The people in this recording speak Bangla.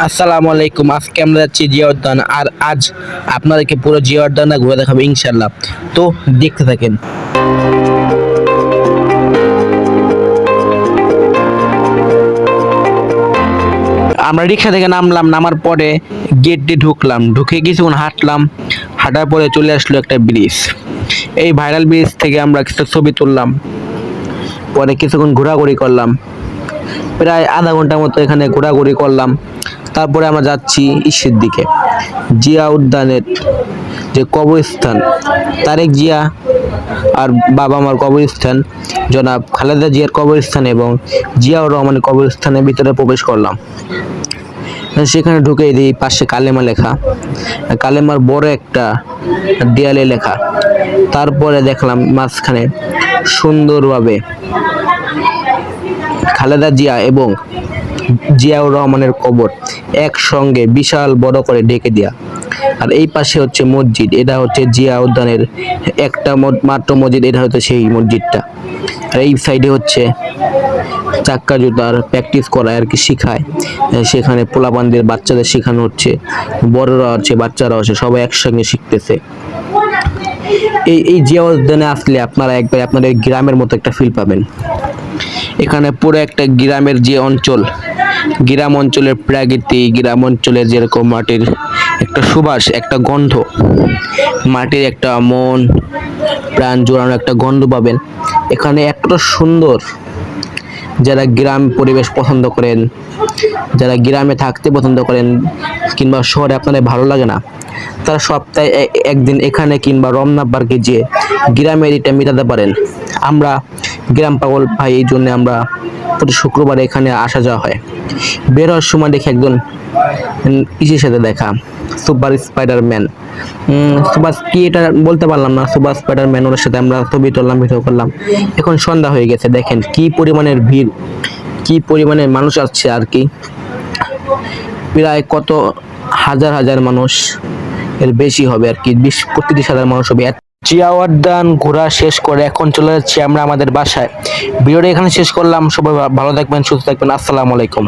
আসসালামু আলাইকুম। আজকে আমরা যাচ্ছি জিয়া উদ্যান, আর আজ আপনাদেরকে পুরো জিয়া উদ্যানটা ঘুরে দেখাবো ইনশাল্লাহ। তো দেখতে থাকেন। আমরা রিক্সা থেকে নামলাম, নামার পরে গেট দিয়ে ঢুকলাম, ঢুকে কিছুক্ষণ হাঁটলাম, হাঁটার পরে চলে আসলো একটা ব্রিজ। এই ভাইরাল ব্রিজ থেকে আমরা কিছু ছবি তুললাম, পরে কিছুক্ষণ ঘোরাঘুরি করলাম, প্রায় আধা ঘন্টার মতো এখানে ঘোরাঘুরি করলাম। তারপরে আমরা যাচ্ছি ইসের দিকে, জিয়া উদ্যানের যে কবরস্থান, তারেক জিয়া আর বাবা মার কবরস্থান, জনাব খালেদা জিয়ার কবরস্থান এবং জিয়াউর রহমানের কবরস্থানের ভিতরে প্রবেশ করলাম। সেখানে ঢুকে দিই, পাশে কালেমা লেখা, কালেমার বড় একটা দেয়ালে লেখা। তারপরে দেখলাম মাঝখানে সুন্দরভাবে খালেদা জিয়া এবং জিয়াউর রহমানের কবর একসঙ্গে বিশাল বড় করে ঢেকে দেয়া। আর এই পাশে হচ্ছে মসজিদ, এটা হচ্ছে জিয়া উদ্যানের একটা মাত্র মসজিদ, এটা হচ্ছে সেই মসজিদটা। আর এই সাইডে হচ্ছে চাক্কা জুতার প্র্যাকটিস করায় আর কি শিখায়, সেখানে পোলাপানদের বাচ্চাদের শেখানো হচ্ছে, বড়রা আছে বাচ্চারা আছে, সবাই একসঙ্গে শিখতেছে। এই জিয়া উদ্যানে আসলে আপনারা একবার আপনাদের গ্রামের মতো একটা ফিল পাবেন। এখানে পুরো একটা গ্রামের যে অঞ্চল, গ্রাম অঞ্চলের প্রাকৃতিক, গ্রাম অঞ্চলের যেরকম মাটির একটা সুবাস, একটা গন্ধ, মাটির একটা মন প্রাণ জোড়ানো একটা গন্ধ পাবেন এখানে। এতটা সুন্দর, যারা গ্রাম পরিবেশ পছন্দ করেন, যারা গ্রামে থাকতে পছন্দ করেন, কিংবা শহরে আপনাদের ভালো লাগে না, তারা সপ্তাহে একদিন এখানে কিংবা রমনা পার্কে যেয়ে গ্রামের এটা মেটাতে পারেন। আমরা গ্রাম পাগল ভাই, এই জন্য আমরা প্রতি শুক্রবারে এখানে আসা যাওয়া হয়। বের হওয়ার সময় দেখি একজন ইসের সাথে দেখা, সুপার স্পাইডারম্যান, সুপার কি এটা বলতে পারলাম না, সুপার স্পাইডারম্যান, ওর সাথে আমরা ছবি তুললাম, ভিডিও করলাম। এখন সন্ধ্যা হয়ে গেছে, দেখেন কি পরিমাণের ভিড়, কি পরিমাণের মানুষ আসছে আর কি, প্রায় কত হাজার হাজার মানুষ, এর বেশি হবে আর কি, 20-30 হাজার মানুষ হবে। জিয়া উদ্যান ঘোরা শেষ করে এখন চলে যাচ্ছি আমরা আমাদের বাসায়। ভিডিওটা এখানে শেষ করলাম। সবাই ভালো থাকবেন, সুস্থ থাকবেন। আসসালামু আলাইকুম।